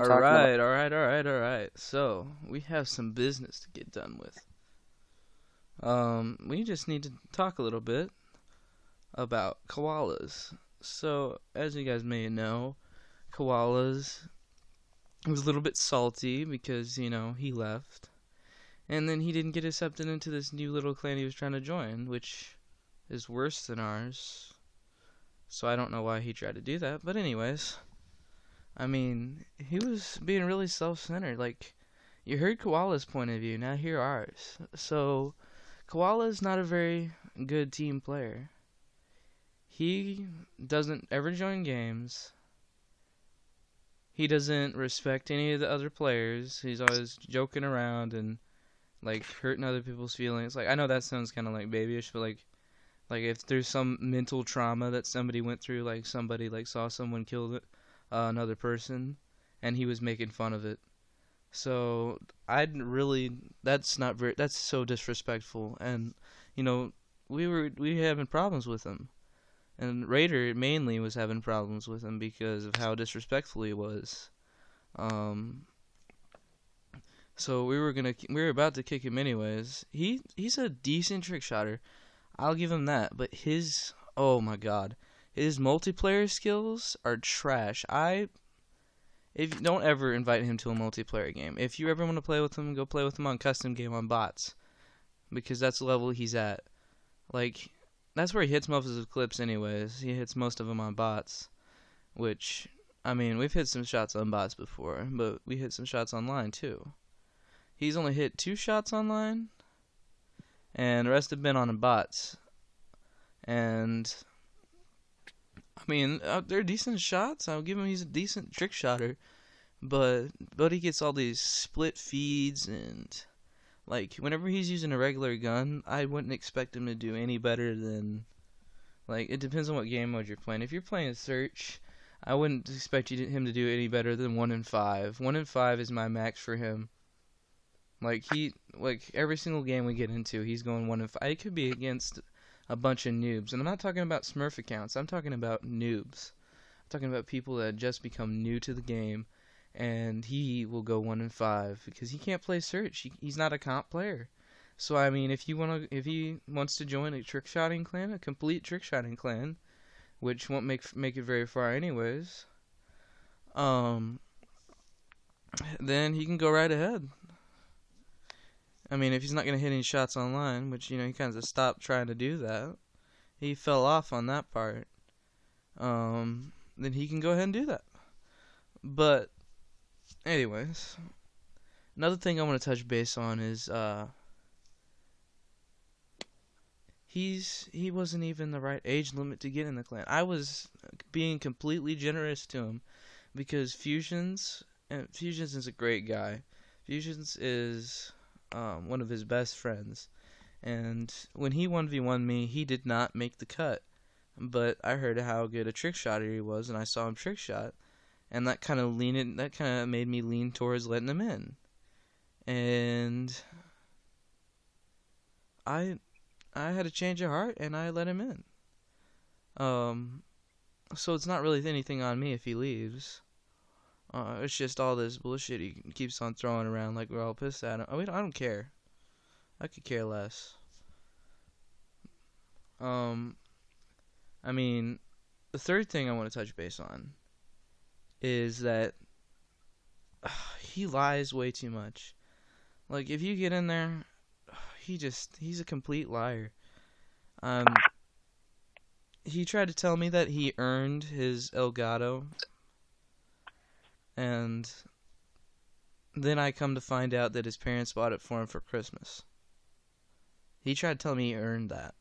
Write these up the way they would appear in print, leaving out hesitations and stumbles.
you talking about? All right. So, we have some business to get done with. We just need to talk a little bit about koalas. So, as you guys may know, koalas was a little bit salty because, he left. And then he didn't get accepted into this new little clan he was trying to join, which is worse than ours. So I don't know why he tried to do that. But anyways, I mean, he was being really self-centered. Like, you heard Koala's point of view, now hear ours. So, Koala's not a very good team player. He doesn't ever join games. He doesn't respect any of the other players. He's always joking around and like hurting other people's feelings. Like I know that sounds kind of like babyish, but like if there's some mental trauma that somebody went through, like somebody like saw someone kill another person, and he was making fun of it. So I'd really that's so disrespectful, and you know we having problems with him, and Raider mainly was having problems with him because of how disrespectful he was. Um, so we were about to kick him anyways. He's a decent trick shotter. I'll give him that, but his oh my god, his multiplayer skills are trash. I if don't ever invite him to a multiplayer game. If you ever want to play with him, go play with him on custom game on bots because that's the level he's at. Like that's where he hits most of his clips anyways. He hits most of them on bots, which I mean, we've hit some shots on bots before, but we hit some shots online too. He's only hit 2 shots online, and the rest have been on bots. And I mean, they're decent shots. I'll give him he's a decent trick shotter, but he gets all these split feeds and like whenever he's using a regular gun, I wouldn't expect him to do any better than like it depends on what game mode you're playing. If you're playing Search, I wouldn't expect him to do any better than 1 in 5. 1 in 5 is my max for him. Like every single game we get into, he's going 1 in 5. It could be against a bunch of noobs, and I'm not talking about Smurf accounts. I'm talking about noobs. I'm talking about people that just become new to the game, and he will go 1 in 5 because he can't play Search. He's not a comp player. So I mean, if he wants to join a trick shotting clan, a complete trick shotting clan, which won't make it very far anyways, um, then he can go right ahead. I mean, if he's not going to hit any shots online, which, he kind of stopped trying to do that. He fell off on that part. Then he can go ahead and do that. But, anyways, another thing I want to touch base on is, he wasn't even the right age limit to get in the clan. I was being completely generous to him because Fusions is a great guy. Fusions is one of his best friends. And when he 1v1 me, he did not make the cut. But I heard how good a trick shotter he was, and I saw him trick shot, and that kind of made me lean towards letting him in. And I I had a change of heart, and I let him in. Um, so it's not really anything on me if he leaves. It's just all this bullshit he keeps on throwing around like we're all pissed at him. I don't care. I could care less. Um, I mean, the third thing I want to touch base on is that he lies way too much. Like, if you get in there, he's a complete liar. Um, he tried to tell me that he earned his Elgato, and then I come to find out that his parents bought it for him for Christmas. He tried to tell me he earned that.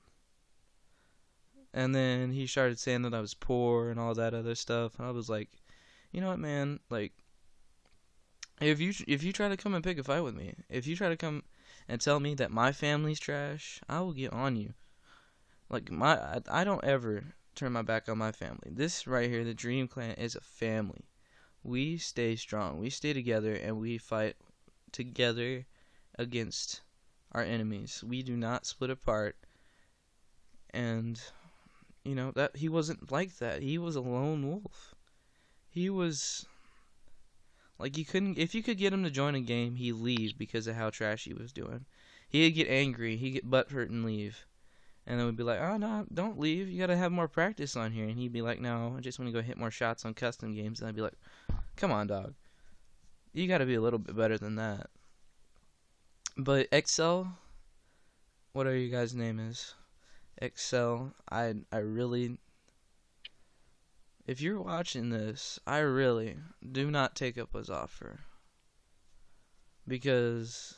And then he started saying that I was poor and all that other stuff, and I was like, you know what, man? Like, if you try to come and pick a fight with me, if you try to come and tell me that my family's trash, I will get on you. Like I don't ever turn my back on my family. This right here, the Dream Clan, is a family. We stay strong. We stay together, and we fight together against our enemies. We do not split apart. And that he wasn't like that. He was a lone wolf. He was Like, you couldn't, if you could get him to join a game, he'd leave because of how trash he was doing. He'd get angry, he'd get butthurt and leave. And then we'd be like, oh, no, don't leave. You got to have more practice on here. And he'd be like, no, I just want to go hit more shots on custom games. And I'd be like, come on, dog. You got to be a little bit better than that. But Excel, whatever you guys' name is, Excel, I really, if you're watching this, I really do not take up his offer. Because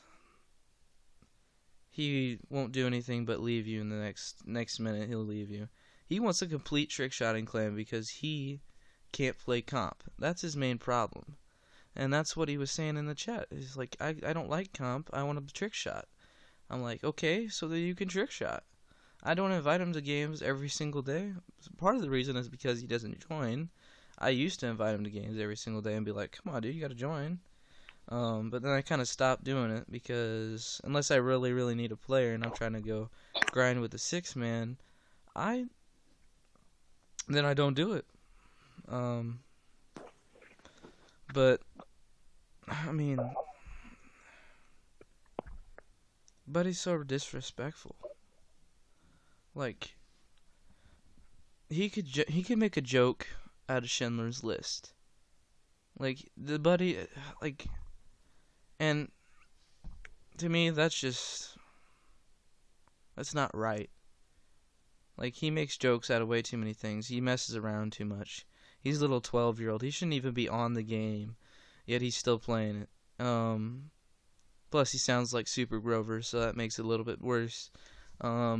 he won't do anything but leave you in the next minute. He'll leave you. He wants a complete trick shotting clan because he can't play comp. That's his main problem. And that's what he was saying in the chat. He's like, I don't like comp. I want a trick shot. I'm like, okay, so that you can trick shot. I don't invite him to games every single day. Part of the reason is because he doesn't join. I used to invite him to games every single day and be like, come on, dude, you gotta join. But then I kind of stopped doing it because unless I really, really need a player and I'm trying to go grind with the 6-man, then I don't do it. But I mean, but he's so disrespectful. Like, he could make a joke out of Schindler's List. Like, the buddy, like, and to me, that's not right. Like, he makes jokes out of way too many things. He messes around too much. He's a little 12-year-old. He shouldn't even be on the game, yet he's still playing it. Plus, he sounds like Super Grover, so that makes it a little bit worse. I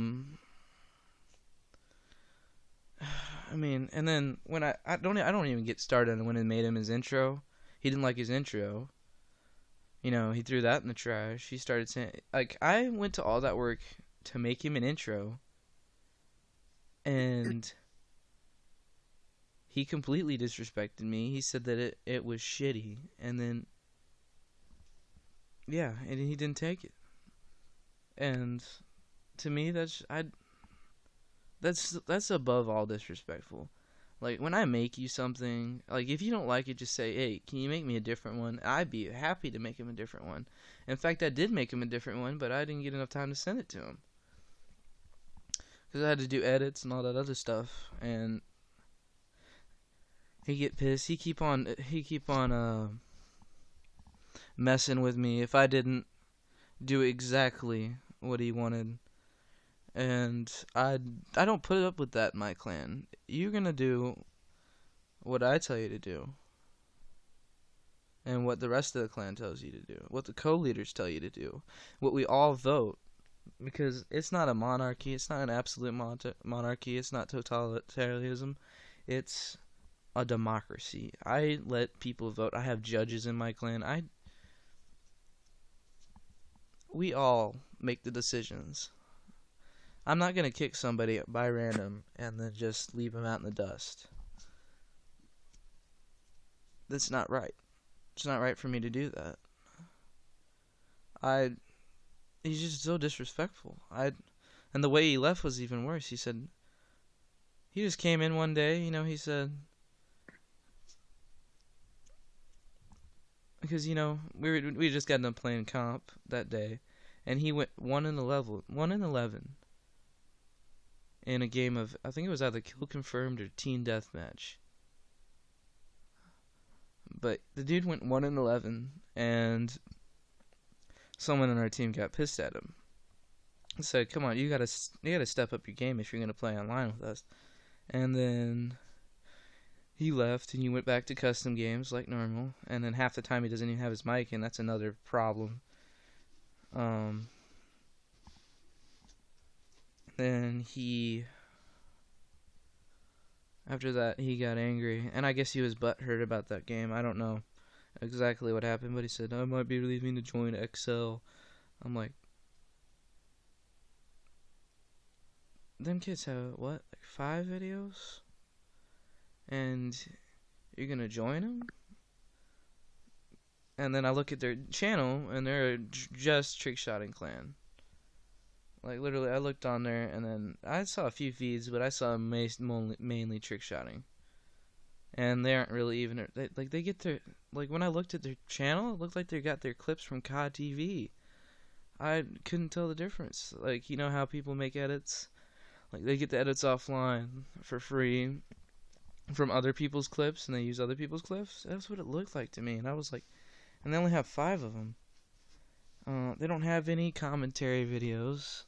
mean, and then when I don't even get started on when it made him his intro. He didn't like his intro. You know, he threw that in the trash. He started saying, like, I went to all that work to make him an intro, and he completely disrespected me. He said that it was shitty, and then, yeah, and he didn't take it. And to me, that's above all disrespectful. Like, when I make you something, like, if you don't like it, just say, hey, can you make me a different one? I'd be happy to make him a different one. In fact, I did make him a different one, but I didn't get enough time to send it to him. Because I had to do edits and all that other stuff, and he get pissed. He keep on messing with me if I didn't do exactly what he wanted. And I don't put up with that in my clan. You're gonna do what I tell you to do, and what the rest of the clan tells you to do, what the co-leaders tell you to do, what we all vote. Because it's not a monarchy, it's not an absolute monarchy, it's not totalitarianism, it's a democracy. I let people vote. I have judges in my clan. We all make the decisions. I'm not going to kick somebody by random and then just leave them out in the dust. That's not right. It's not right for me to do that. He's just so disrespectful. And the way he left was even worse. He said, he just came in one day, he said, because, we just got done playing comp that day, and he went 1-11. In a game of, I think it was either Kill Confirmed or Teen Deathmatch. But the dude went 1-11, and someone on our team got pissed at him. Said, come on, you gotta step up your game if you're gonna play online with us. And then he left, and he went back to custom games like normal. And then half the time he doesn't even have his mic, and that's another problem. Then after that, he got angry, and I guess he was butthurt about that game. I don't know exactly what happened, but he said, I might be leaving to join XL. I'm like, them kids have, what, like 5 videos? And you're gonna join them? And then I look at their channel, and they're just trick-shotting clan. Like, literally, I looked on there, and then I saw a few feeds, but I saw mainly trick-shotting. and they aren't really even they get their, like, when I looked at their channel, it looked like they got their clips from COD TV. I couldn't tell the difference. Like, you know how people make edits? Like, they get the edits offline for free from other people's clips, and they use other people's clips. That's what it looked like to me, and I was like, and they only have 5 of them. They don't have any commentary videos.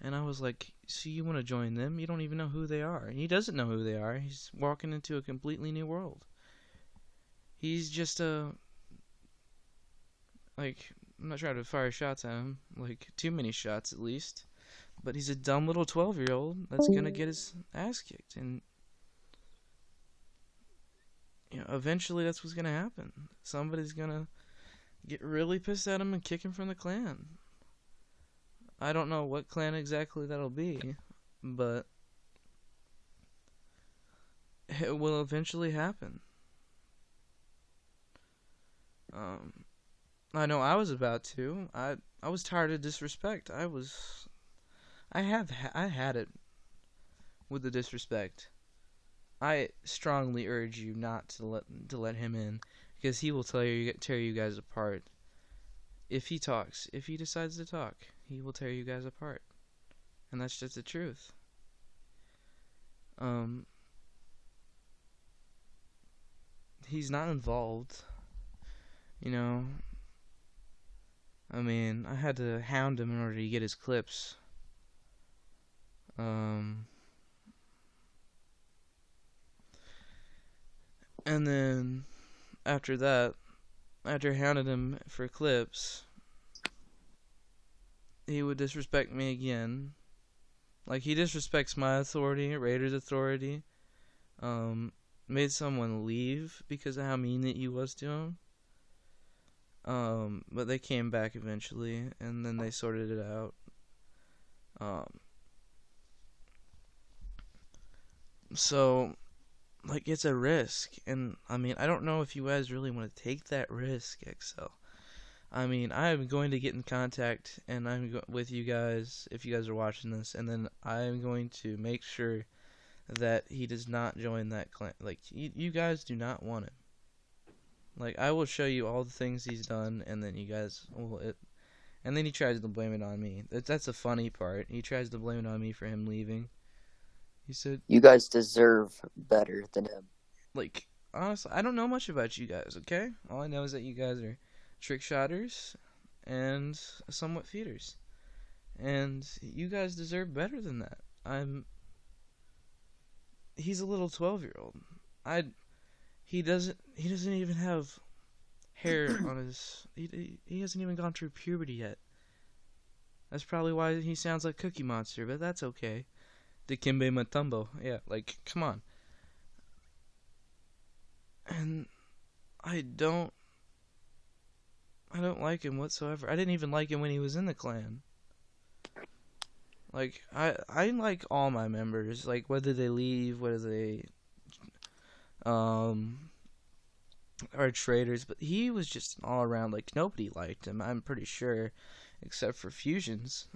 And I was like, so you want to join them? You don't even know who they are. And he doesn't know who they are. He's walking into a completely new world. He's just like, I'm not trying to fire shots at him, like, too many shots at least. But he's a dumb little 12-year-old that's going to get his ass kicked. And, you know, eventually that's what's going to happen. Somebody's going to get really pissed at him and kick him from the clan. I don't know what clan exactly that'll be, but it will eventually happen. I know I was about to. I was tired of disrespect. I had it with the disrespect. I strongly urge you not to let him in, because he will tear you guys apart. If he decides to talk, he will tear you guys apart. And that's just the truth. He's not involved. You know, I mean, I had to hound him in order to get his clips. And then, after that, after hounding him for clips, he would disrespect me again. Like, he disrespects my authority, Raider's authority. Made someone leave because of how mean that he was to him. But they came back eventually, and then they sorted it out. So, like, it's a risk, and I mean, I don't know if you guys really want to take that risk, XL. I mean, I am going to get in contact, and with you guys, if you guys are watching this, and then I am going to make sure that he does not join that clan. Like, you guys do not want him. Like, I will show you all the things he's done, and then you guys will. And then he tries to blame it on me. That's the funny part. He tries to blame it on me for him leaving. He said, you guys deserve better than him. Like, honestly, I don't know much about you guys, okay? All I know is that you guys are trick shotters and somewhat feeders. And you guys deserve better than that. He's a little 12-year-old. He doesn't even have hair on his. He hasn't even gone through puberty yet. That's probably why he sounds like Cookie Monster, but that's okay. Dikembe Mutombo, yeah, like, come on. And I don't like him whatsoever. I didn't even like him when he was in the clan. Like, I like all my members, like, whether they leave, whether they are traitors, but he was just an all-around, like, nobody liked him, I'm pretty sure, except for Fusions.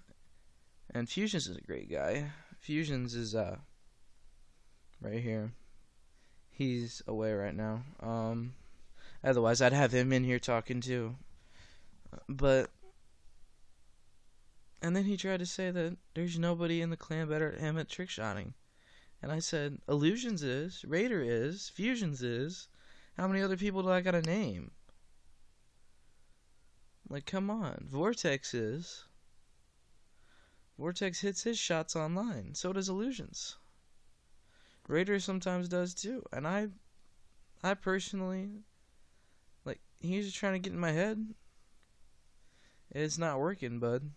And Fusions is a great guy. Fusions is, right here. He's away right now. Otherwise, I'd have him in here talking too. But, and then he tried to say that there's nobody in the clan better at him at trick shotting. And I said, Illusions is, Raider is, Fusions is. How many other people do I gotta name? Like, come on. Vortex is. Vortex hits his shots online. So does Illusions. Raider sometimes does too. And I personally, like, he's just trying to get in my head. It's not working, bud.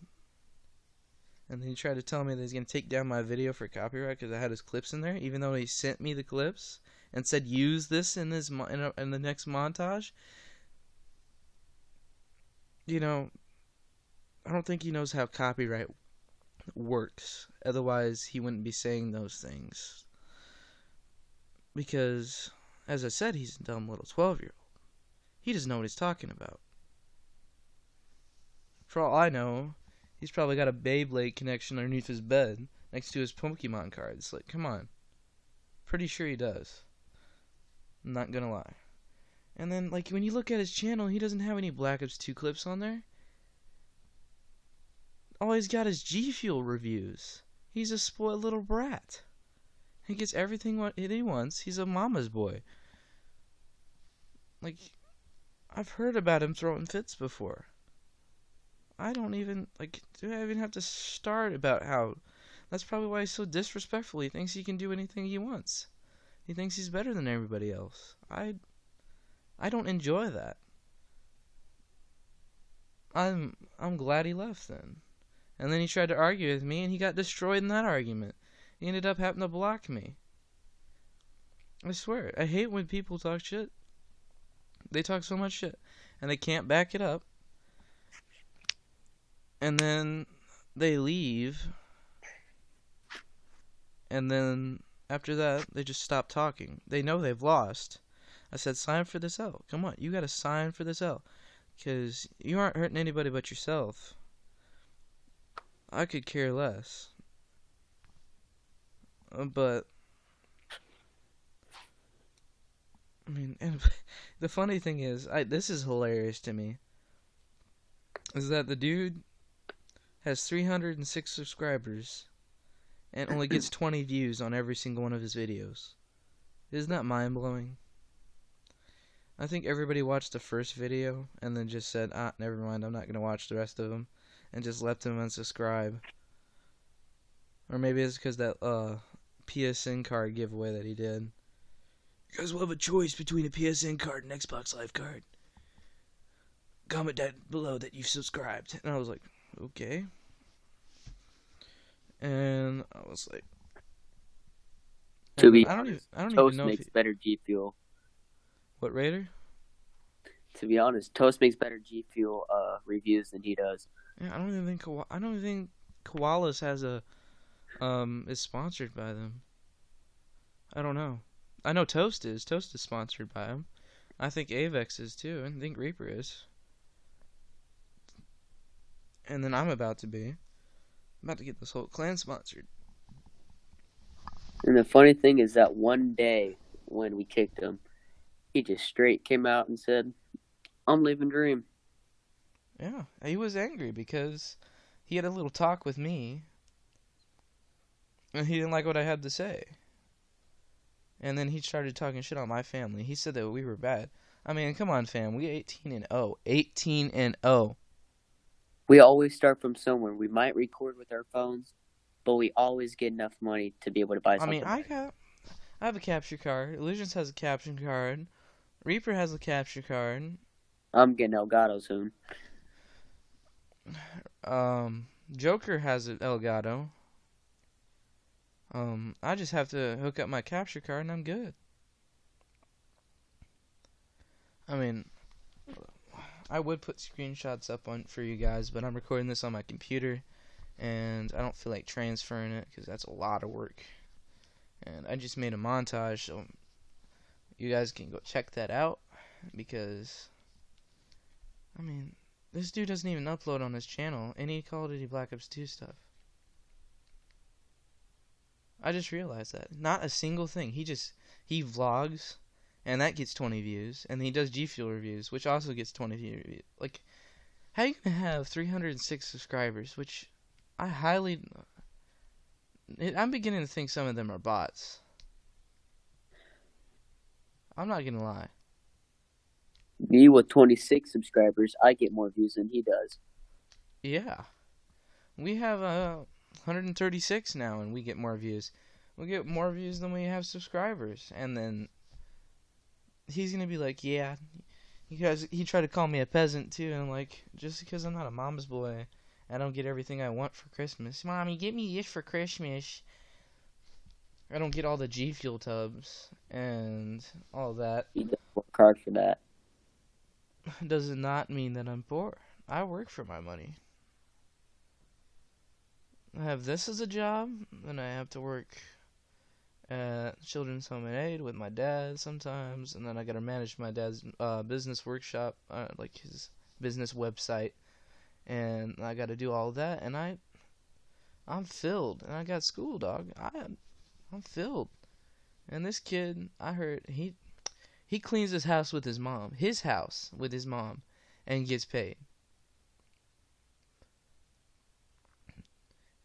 And then he tried to tell me that he's going to take down my video for copyright because I had his clips in there, even though he sent me the clips and said use this in the next montage. You know, I don't think he knows how copyright works. Otherwise, he wouldn't be saying those things. Because, as I said, he's a dumb little 12-year-old. He doesn't know what he's talking about. For all I know, he's probably got a Beyblade connection underneath his bed next to his Pokemon cards. Like, come on. Pretty sure he does. I'm not gonna lie. And then, like, when you look at his channel, he doesn't have any Black Ops 2 clips on there. All he's got is G Fuel reviews. He's a spoiled little brat. He gets everything what he wants. He's a mama's boy. Like, I've heard about him throwing fits before. I don't even, like, do I even have to start about how... That's probably why he's so disrespectful. He thinks he can do anything he wants. He thinks he's better than everybody else. I don't enjoy that. I'm glad he left then. And then he tried to argue with me, and he got destroyed in that argument. He ended up having to block me. I swear, I hate when people talk shit. They talk so much shit, and they can't back it up. And then they leave, and then after that, they just stop talking. They know they've lost. I said, sign for this L. Come on, you gotta sign for this L. Because you aren't hurting anybody but yourself. I could care less. But, I mean, and the funny thing is, this is hilarious to me, is that the dude has 306 subscribers and only gets 20 views on every single one of his videos. Isn't that mind-blowing? I think everybody watched the first video and then just said, never mind, I'm not going to watch the rest of them, and just left him unsubscribe. Or maybe it's because that PSN card giveaway that he did. You guys will have a choice between a PSN card and Xbox Live card. Comment down below that you've subscribed. And I was like, okay. And I was like, To be I don't honest, even Toast know if makes better G Fuel. what, Raider? To be honest, Toast makes better G Fuel reviews than he does. Yeah, I don't even think Koalaz has a is sponsored by them. I don't know. I know Toast is. Toast is sponsored by them. I think Avex is too. I think Reaper is. And then I'm about to be. I'm about to get this whole clan sponsored. And the funny thing is that one day when we kicked him, he just straight came out and said, I'm leaving Dream. Yeah, he was angry because he had a little talk with me, and he didn't like what I had to say. And then he started talking shit on my family. He said that we were bad. I mean, come on, fam. We 18-0. 18-0. We always start from somewhere. We might record with our phones, but we always get enough money to be able to buy something. I have a capture card. Illusions has a capture card. Reaper has a capture card. I'm getting Elgato soon. Joker has an Elgato. I just have to hook up my capture card and I'm good. I mean, I would put screenshots up for you guys, but I'm recording this on my computer, and I don't feel like transferring it because that's a lot of work. And I just made a montage, so you guys can go check that out, because, I mean, this dude doesn't even upload on his channel any Call of Duty Black Ops 2 stuff. I just realized that. Not a single thing. He vlogs, and that gets 20 views, and he does G Fuel reviews, which also gets 20 views. Like, how are you gonna have 306 subscribers, which I'm beginning to think some of them are bots. I'm not gonna lie. Me with 26 subscribers, I get more views than he does. Yeah. We have 136 now, and we get more views. We get more views than we have subscribers. And then he's gonna be like, yeah, he tried to call me a peasant too, and I'm like, just because I'm not a mama's boy, I don't get everything I want for Christmas. Mommy, get me this for Christmas. I don't get all the G Fuel tubs and all that. He does work hard for that. Does it not mean that I'm poor? I work for my money. I have this as a job, and I have to work at Children's Home and Aid with my dad sometimes, and then I gotta manage my dad's business workshop, like his business website, and I gotta do all of that, and I'm filled, and I got school, dog. I'm filled, and this kid, I heard he He cleans his house with his mom. His house with his mom. And gets paid.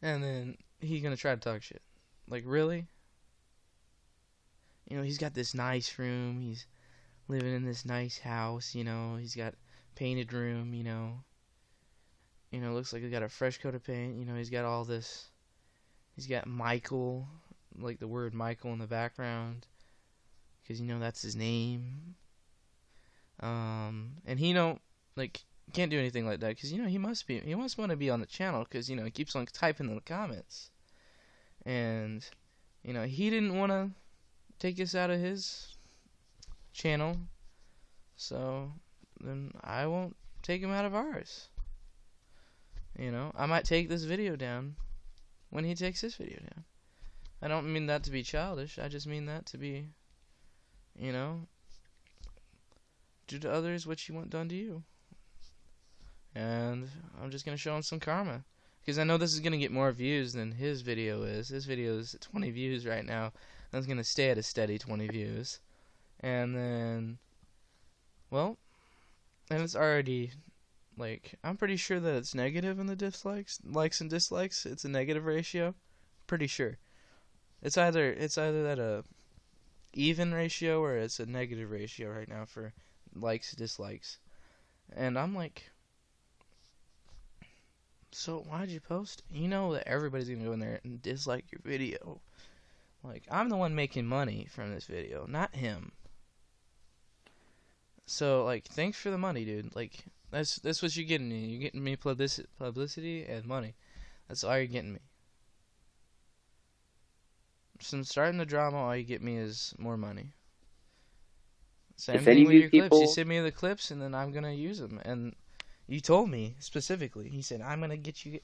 And then he's gonna try to talk shit. Like, really? You know, he's got this nice room. He's living in this nice house, you know. He's got painted room, you know. You know, looks like he's got a fresh coat of paint. You know, he's got all this. He's got Michael, like the word Michael in the background. Because, you know, that's his name. And he don't, like, can't do anything like that. Because, you know, he must want to be on the channel. Because, you know, he keeps on typing in the comments. And, you know, he didn't want to take us out of his channel. So, then I won't take him out of ours. You know, I might take this video down when he takes this video down. I don't mean that to be childish. I just mean that to be, you know, do to others what you want done to you. And I'm just going to show him some karma. Because I know this is going to get more views than his video is. His video is 20 views right now. That's going to stay at a steady 20 views. And then, well, and it's already, like, I'm pretty sure that it's negative in the likes and dislikes. It's a negative ratio. Pretty sure. It's either that a even ratio or it's a negative ratio right now for likes, dislikes. And I'm like, so why'd you post? You know that everybody's gonna go in there and dislike your video. Like, I'm the one making money from this video, not him. So, like, thanks for the money, dude. Like, that's what you're getting me. You're getting me publicity and money. That's all you're getting me. Since starting the drama, all you get me is more money. Same If any thing of with you your clips. You people, send me the clips, and then I'm gonna use them. And you told me specifically. He said, "I'm gonna get you."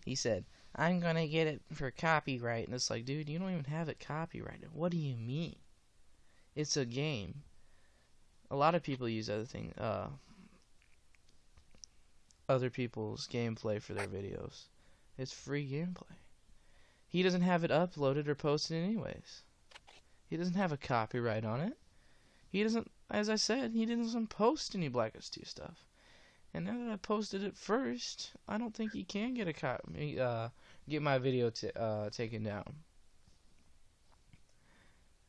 He said, "I'm gonna get it for copyright." And it's like, dude, you don't even have it copyrighted. What do you mean? It's a game. A lot of people use other people's gameplay for their videos. It's free gameplay. He doesn't have it uploaded or posted anyways. He doesn't have a copyright on it. He doesn't, as I said, he doesn't post any Black Ops 2 stuff. And now that I posted it first, I don't think he can get get my video taken down.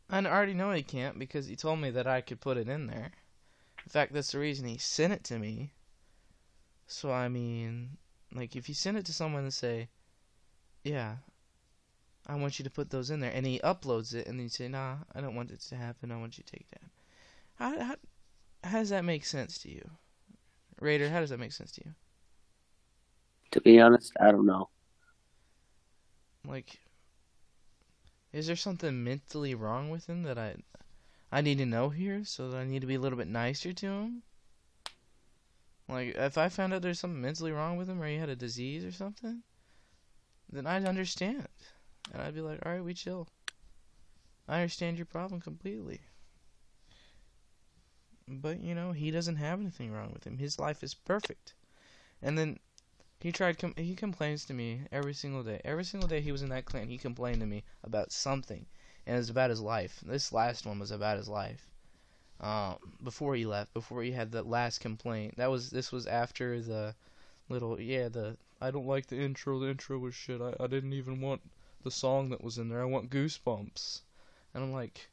I already know he can't because he told me that I could put it in there. In fact, that's the reason he sent it to me. So, I mean, like, if you send it to someone and say, yeah, I want you to put those in there, and he uploads it, and then you say, nah, I don't want it to happen, I want you to take it down. How does that make sense to you? Raider, how does that make sense to you? to be honest, I don't know. Like, is there something mentally wrong with him that I need to know here, so that I need to be a little bit nicer to him? Like, if I found out there's something mentally wrong with him, or he had a disease or something, then I'd understand. And I'd be like, alright, we chill. I understand your problem completely. But, you know, he doesn't have anything wrong with him. His life is perfect. And then he complains to me every single day. Every single day he was in that clan, he complained to me about something. And it was about his life. This last one was about his life. Before he left, before he had the last complaint. This was after the little, I don't like the intro was shit. I didn't even want the song that was in there. I want Goosebumps. And I'm like,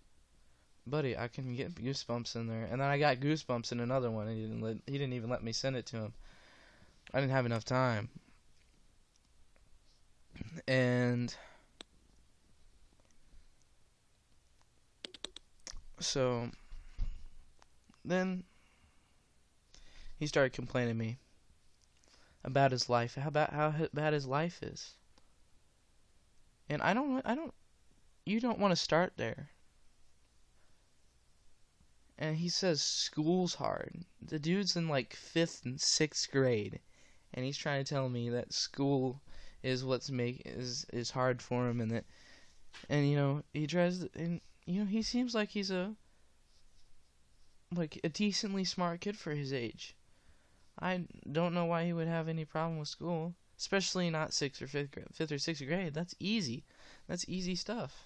buddy, I can get Goosebumps in there. And then I got Goosebumps in another one, and he didn't even let me send it to him. I didn't have enough time. And so then he started complaining to me about his life, how bad his life is. And you don't want to start there. And he says school's hard. The dude's in like 5th and 6th grade, and he's trying to tell me that school is is hard for him, and you know, he tries and you know, he seems like he's a decently smart kid for his age. I don't know why he would have any problem with school, especially not 6th or 5th or 6th grade. That's easy. That's easy stuff.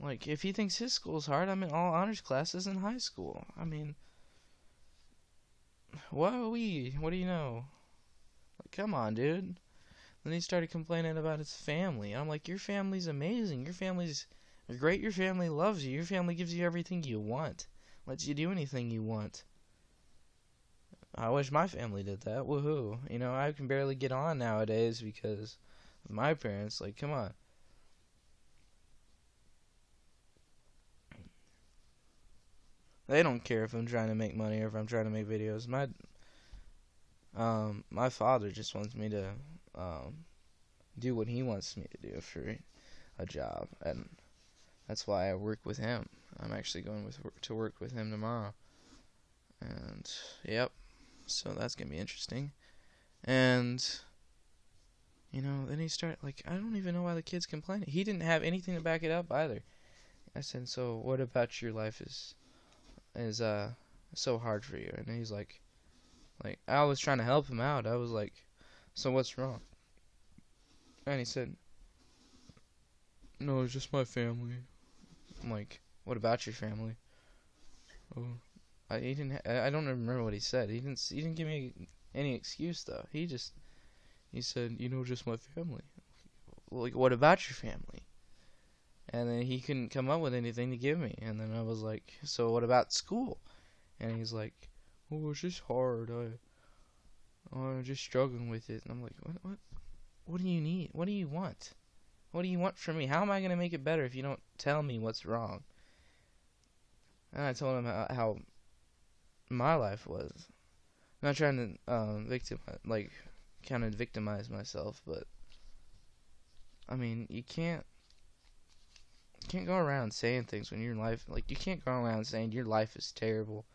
Like, if he thinks his school's hard, I'm in all honors classes in high school. I mean, what do you know? Like, come on, dude. Then he started complaining about his family. I'm like, your family's amazing. Your family's great. Your family loves you. Your family gives you everything you want. Lets you do anything you want. I wish my family did that. Woohoo. You know, I can barely get on nowadays because of my parents. Like, come on. They don't care if I'm trying to make money or if I'm trying to make videos. My father just wants me to do what he wants me to do for a job, and that's why I work with him. I'm actually going to work with him tomorrow, and yep, so that's gonna be interesting. And then he started like, I don't even know why the kid's complaining. He didn't have anything to back it up either. I said, so what about your life is so hard for you? And he's like I was trying to help him out. I was like, so what's wrong? And he said, no, it's just my family. I'm like, what about your family? Oh, he didn't. I don't remember what he said. He didn't give me any excuse though. He said, just my family. Like, what about your family? And then he couldn't come up with anything to give me. And then I was like, so what about school? And he's like, oh, it's just hard. I'm just struggling with it. And I'm like, what do you need? What do you want? What do you want from me? How am I going to make it better if you don't tell me what's wrong? And I told him how my life was. I'm not trying to kind of victimize myself, but I mean, you can't go around saying things when your life, like, you can't go around saying your life is terrible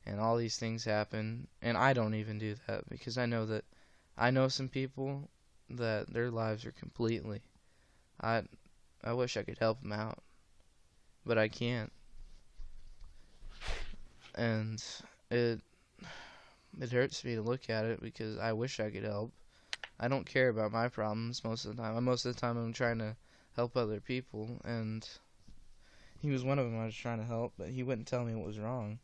and all these things happen. And I don't even do that because I know some people that their lives are completely. I wish I could help them out, but I can't. And it hurts me to look at it because I wish I could help. I don't care about my problems most of the time. Most of the time I'm trying to help other people, and he was one of them I was trying to help, but he wouldn't tell me what was wrong.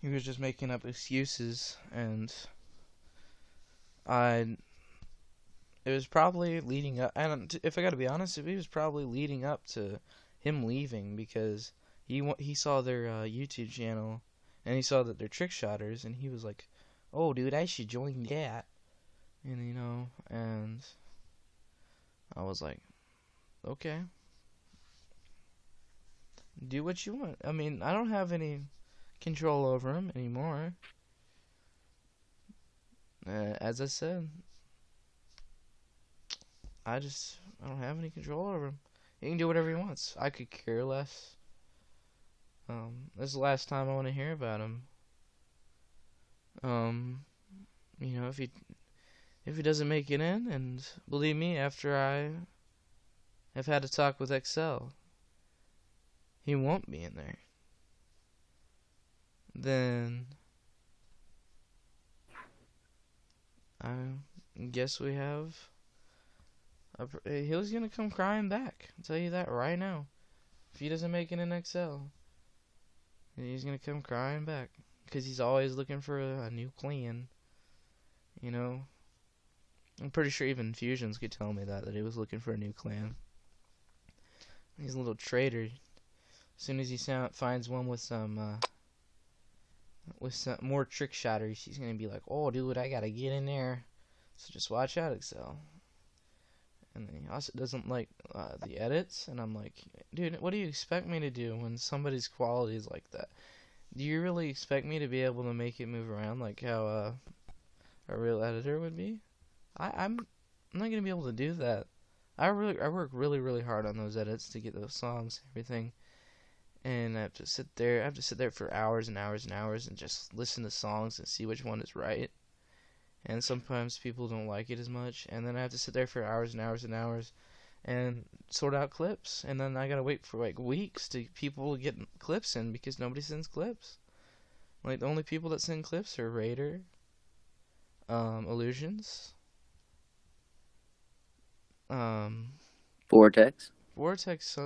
He was just making up excuses, and it was probably leading up, and if I gotta be honest, it was probably leading up to him leaving because he saw their YouTube channel, and he saw that they're trick shotters, and he was like, oh dude, I should join that. And I was like, okay, do what you want. I mean, I don't have any control over him anymore. As I said, I don't have any control over him. He can do whatever he wants. I could care less. This is the last time I want to hear about him. If he doesn't make it in, and believe me, after I have had a talk with XL, he won't be in there. Then I guess we have. He was gonna come crying back. I'll tell you that right now. If he doesn't make it in XL, he's gonna come crying back because he's always looking for a new clan. I'm pretty sure even Fusions could tell me that he was looking for a new clan. He's a little traitor. As soon as he finds one with some more trick shotters, he's gonna be like, "Oh, dude, I gotta get in there." So just watch out, Excel. And he also doesn't like the edits, and I'm like, dude, what do you expect me to do when somebody's quality is like that? Do you really expect me to be able to make it move around like how a real editor would be? I'm not gonna be able to do that. I work really really hard on those edits to get those songs and everything, and I have to sit there for hours and hours and hours and just listen to songs and see which one is right. And sometimes people don't like it as much, and then I have to sit there for hours and hours and hours and sort out clips, and then I gotta wait for like weeks to people get clips in because nobody sends clips. Like the only people that send clips are Raider, Illusions, um, Vortex.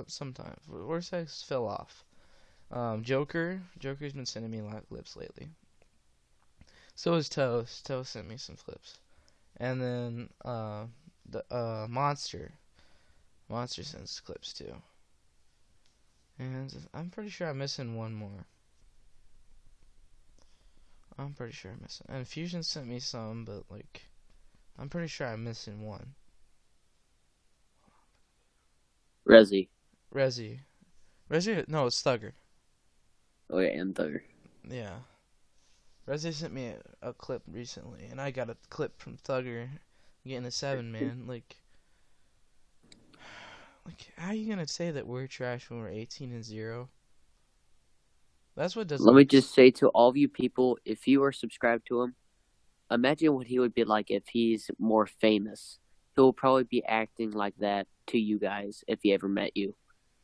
sometimes. Vortex fell off. Joker's been sending me a lot of clips lately. So is Toast. Toast sent me some clips. And then the Monster sends clips too. And I'm pretty sure I'm missing one more. I'm pretty sure I'm missing. And Fusion sent me some, but like, I'm pretty sure I'm missing one. Resi. Resi. No, it's Thugger. Oh yeah, and Thugger. Yeah. Resi sent me a clip recently, and I got a clip from Thugger getting a 7, man. Like, how are you gonna say that we're trash when we're 18-0? That's what doesn't Let me make just say to all of you people, if you are subscribed to him, imagine what he would be like if he's more famous. He'll probably be acting like that to you guys if he ever met you.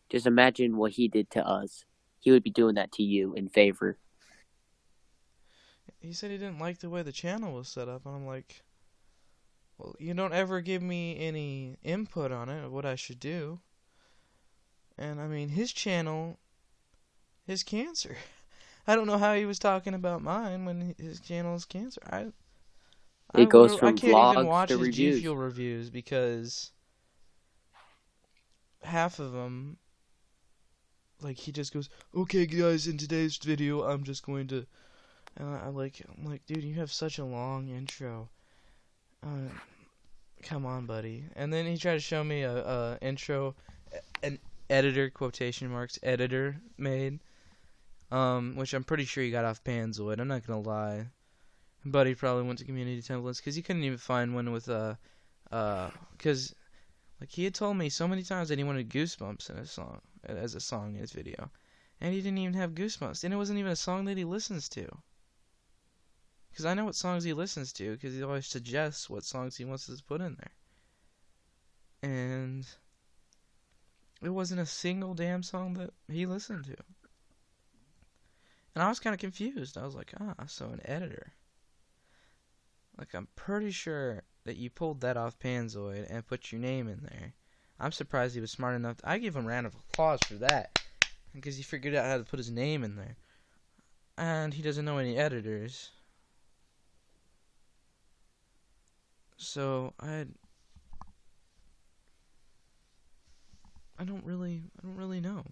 Just imagine what he did to us. He would be doing that to you in favor. He said he didn't like the way the channel was set up, and I'm like, well, you don't ever give me any input on it, what I should do. And I mean, his channel is cancer. I don't know how he was talking about mine when his channel is cancer. It goes I from can't even vlogs watch to his G reviews. Fuel reviews because half of them, like, he just goes, "Okay, guys, in today's video, I'm just going to," and I'm like, dude, you have such a long intro. Uh, Come on, buddy. And then he tried to show me a intro, an editor, quotation marks, editor made, which I'm pretty sure he got off Panzoid. I'm not gonna lie. Buddy probably went to community templates because he couldn't even find one with because like he had told me so many times that he wanted Goosebumps in a song, as a song in his video, and he didn't even have Goosebumps, and it wasn't even a song that he listens to. Because I know what songs he listens to, because he always suggests what songs he wants us to put in there. And it wasn't a single damn song that he listened to. And I was kind of confused. I was like, so an editor. Like, I'm pretty sure that you pulled that off Panzoid and put your name in there. I'm surprised he was smart enough. I give him a round of applause for that. Because he figured out how to put his name in there. And he doesn't know any editors. So I don't really know.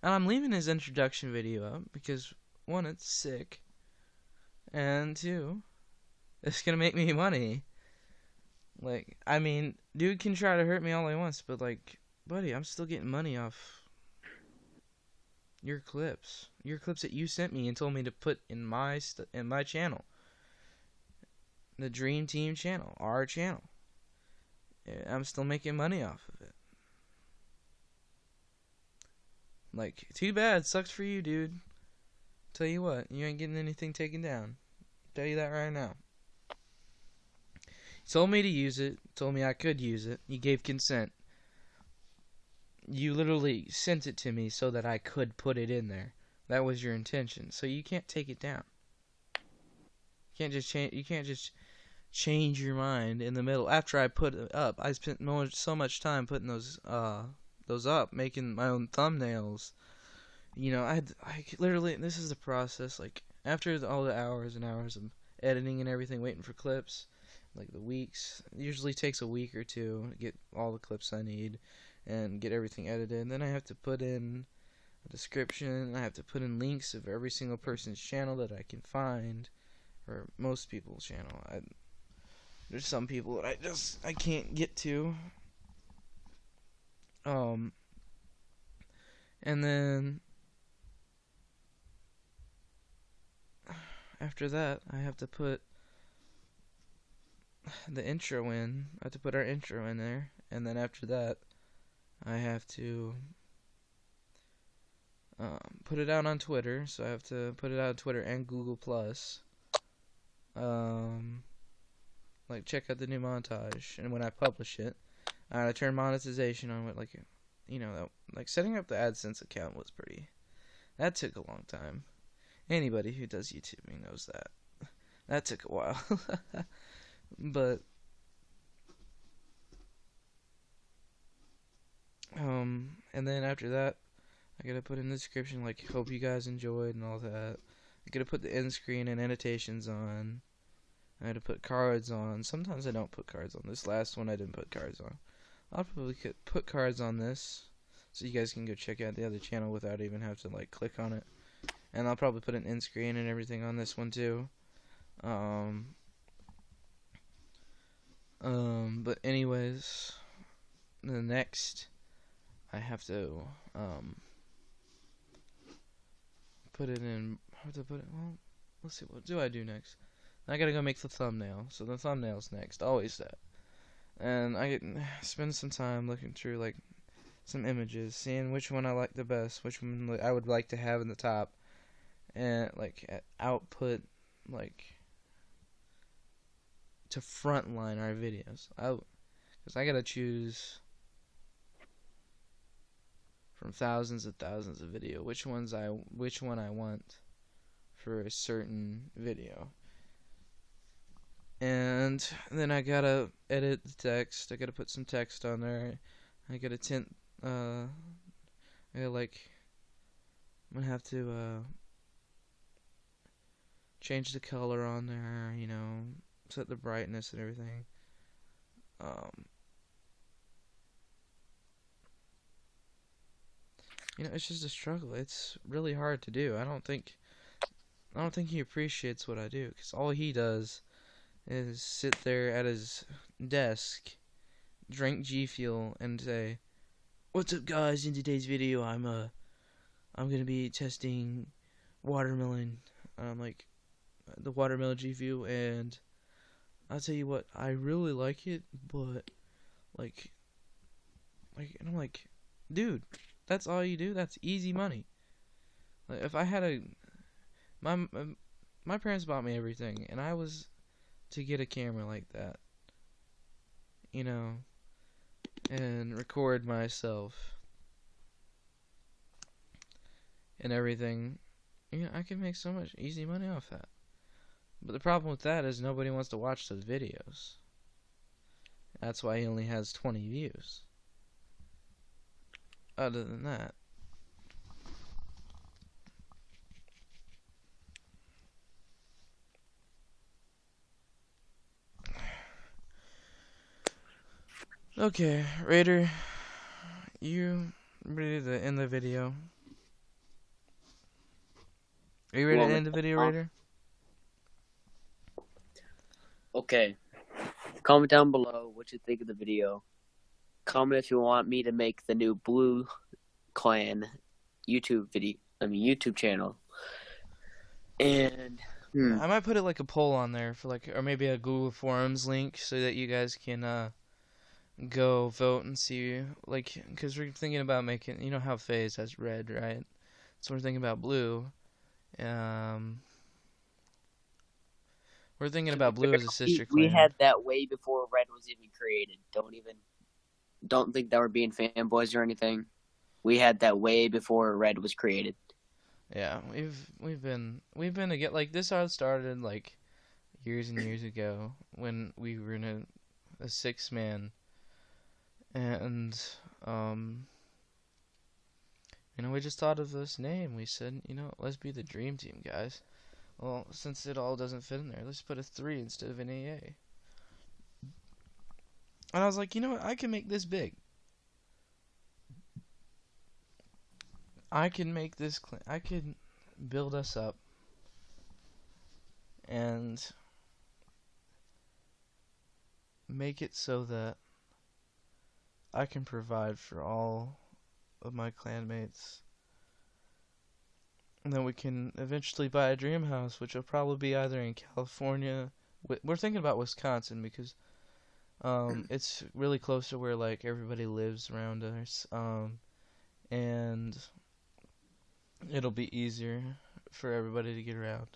And I'm leaving his introduction video up because, one, it's sick, and two, it's gonna make me money. Like, I mean, dude can try to hurt me all he wants, but like, buddy, I'm still getting money off your clips that you sent me and told me to put in my channel. The Dream Team channel, our channel. I'm still making money off of it. Like, too bad. Sucks for you, dude. Tell you what, you ain't getting anything taken down. Tell you that right now. You told me to use it. Told me I could use it. You gave consent. You literally sent it to me so that I could put it in there. That was your intention. So you can't take it down. You can't just change your mind in the middle. After I put it up, I spent so much time putting those up, making my own thumbnails. You know, I literally, this is the process. Like, after all the hours and hours of editing and everything, waiting for clips, like the weeks, it usually takes a week or two to get all the clips I need and get everything edited. And then I have to put in a description. I have to put in links of every single person's channel that I can find, or most people's channel. There's some people that I can't get to. And then after that, I have to put the intro in. I have to put our intro in there, and then after that, I have to put it out on Twitter. So I have to put it out on Twitter and Google Plus. Like, check out the new montage, and when I publish it, I turn monetization on it. Like, you know, like setting up the AdSense account was that took a long time. Anybody who does YouTubing knows that. That took a while. But And then after that, I gotta put in the description like hope you guys enjoyed and all that. I gotta put the end screen and annotations on. I had to put cards on. Sometimes I don't put cards on. This last one I didn't put cards on. I'll probably put cards on this, so you guys can go check out the other channel without even have to like click on it. And I'll probably put an end screen and everything on this one too. Um, but anyways, the next I have to put it in. How to put it? Well, let's see. What do I do next? I gotta go make the thumbnail. So the thumbnail's next. Always that. And I get spend some time looking through like some images, seeing which one I like the best, which one I would like to have in the top, and like output like to frontline our videos. Because I gotta choose from thousands and thousands of video which one I want for a certain video. And then I gotta edit the text. I gotta put some text on there. I gotta tint. I gotta like. I'm gonna have to change the color on there. You know, set the brightness and everything. Um, it's just a struggle. It's really hard to do. I don't think he appreciates what I do, because all he does is sit there at his desk, drink G Fuel, and say, "What's up, guys? In today's video, I'm gonna be testing watermelon. Like the watermelon G Fuel, and I'll tell you what, I really like it, but like, and I'm like, dude, that's all you do? That's easy money. Like, if I had my my parents bought me everything, and I was to get a camera like that, and record myself and everything, I can make so much easy money off that. But the problem with that is nobody wants to watch those videos. That's why he only has 20 views. Other than that, okay, Raider, you ready to end the video? Are you ready to end the video, Raider? Okay. Comment down below what you think of the video. Comment if you want me to make the new Blue Clan YouTube channel. And I might put it like a poll on there for or maybe a Google Forums link so that you guys can go vote and see, because we're thinking about making, how FaZe has red, right? So we're thinking about blue. We're thinking about blue as a sister clan. We had that way before red was even created. Don't think that we're being fanboys or anything. We had that way before red was created. Yeah, we've been to get this all started years and years ago when we were in a 6-man, and we just thought of this name. We said, let's be the dream team, guys. Well, since it all doesn't fit in there, let's put a 3 instead of an AA. And I was like, you know what? I can make this big. I can make this I can build us up and make it so that I can provide for all of my clanmates. And then we can eventually buy a dream house, which will probably be either in California. We're thinking about Wisconsin because it's really close to where everybody lives around us. And it'll be easier for everybody to get around,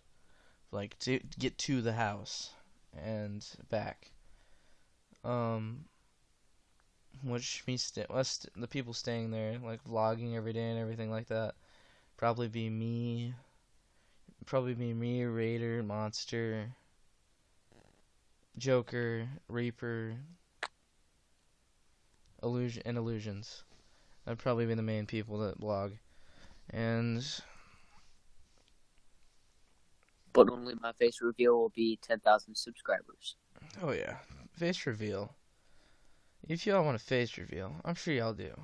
to get to the house and back. Which means the people staying there, vlogging every day and everything like that, probably be me, Raider, Monster, Joker, Reaper, Illusions. That'd probably be the main people that blog. And But only my face reveal will be 10,000 subscribers. oh yeah, face reveal. If y'all want a face reveal, I'm sure y'all do. I'm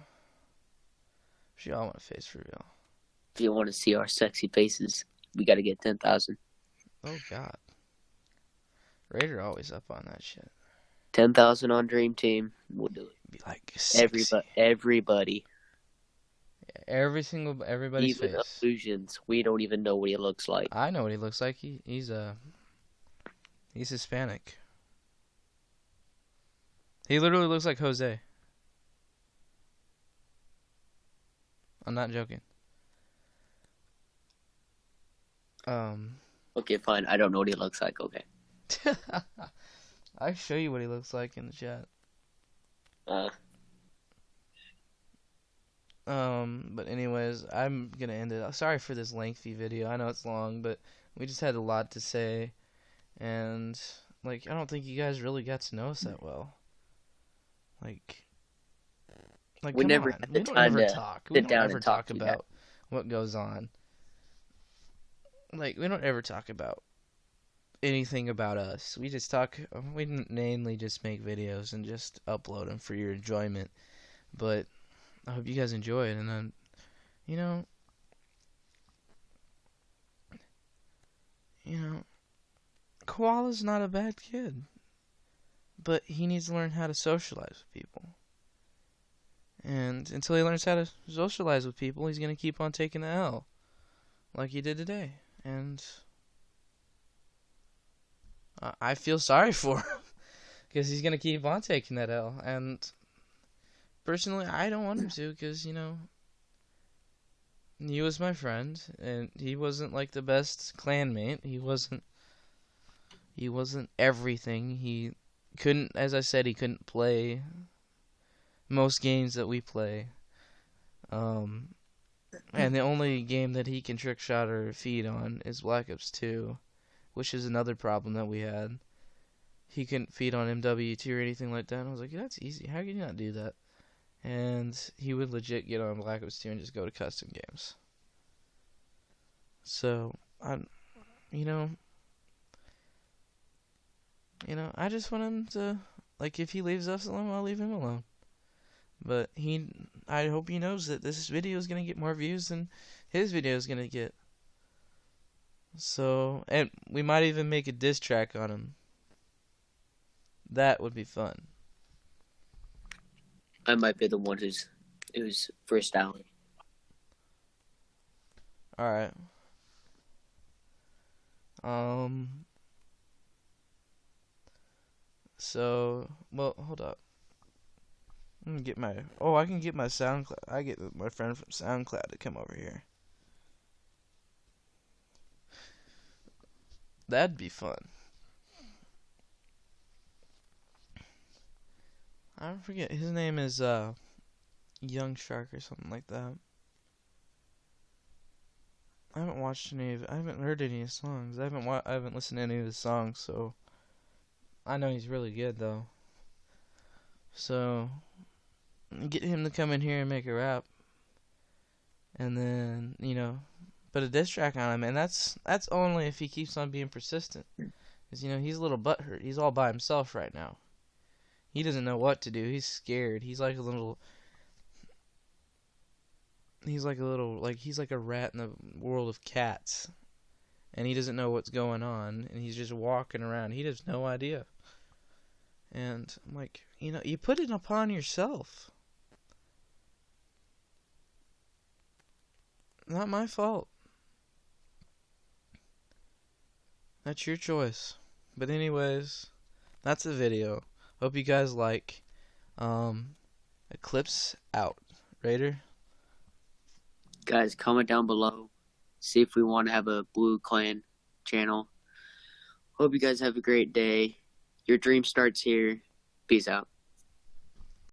sure y'all want a face reveal. If you want to see our sexy faces, we got to get 10,000. Oh God, Raider always up on that shit. 10,000 on Dream Team. We'll do it. Be like sexy. Everybody. Everybody's Even face. Illusions. We don't even know what he looks like. I know what he looks like. He's Hispanic. He literally looks like Jose. I'm not joking. Okay, fine. I don't know what he looks like. Okay. I can show you what he looks like in the chat. But anyways, I'm gonna end it. Sorry for this lengthy video. I know it's long, but we just had a lot to say, and like I don't think you guys really got to know us that well. Like we come never on. had the We don't time ever to talk. We sit don't down ever and talk talk to you. about what goes on. Like we don't ever talk about anything about us. We just talk. We mainly just make videos and just upload them for your enjoyment. But I hope you guys enjoy it, and then you know, Koala's not a bad kid, but he needs to learn how to socialize with people. And until he learns how to socialize with people, he's gonna keep on taking the L, like he did today. And I feel sorry for him because he's gonna keep on taking that L. And personally, I don't want him to, because he was my friend, and he wasn't like the best clanmate. He wasn't everything. He couldn't, as I said, he couldn't play most games that we play. And the only game that he can trick shot or feed on is Black Ops 2, which is another problem that we had. He couldn't feed on MW2 or anything like that. And I was like, that's easy. How can you not do that? And he would legit get on Black Ops 2 and just go to custom games. So, I just want him to, like, if he leaves us alone, I'll leave him alone. But I hope he knows that this video is going to get more views than his video is going to get. So, and we might even make a diss track on him. That would be fun. I might be the one who's first out. Alright. So, well, hold up. I can get my SoundCloud. I get my friend from SoundCloud to come over here. That'd be fun. I don't forget. His name is Young Shark or something like that. I haven't heard any of his songs. I haven't listened to any of his songs, so I know he's really good though. So get him to come in here and make a rap, and then put a diss track on him, and that's only if he keeps on being persistent. Because he's a little butthurt. He's all by himself right now. He doesn't know what to do. He's scared. He's like a rat in the world of cats. And he doesn't know what's going on. And he's just walking around. He has no idea. And I'm like, you put it upon yourself. Not my fault. That's your choice. But anyways, that's the video. Hope you guys like. Eclipse out. Raider? Guys, comment down below. See if we want to have a Blue Clan channel. Hope you guys have a great day. Your dream starts here. Peace out.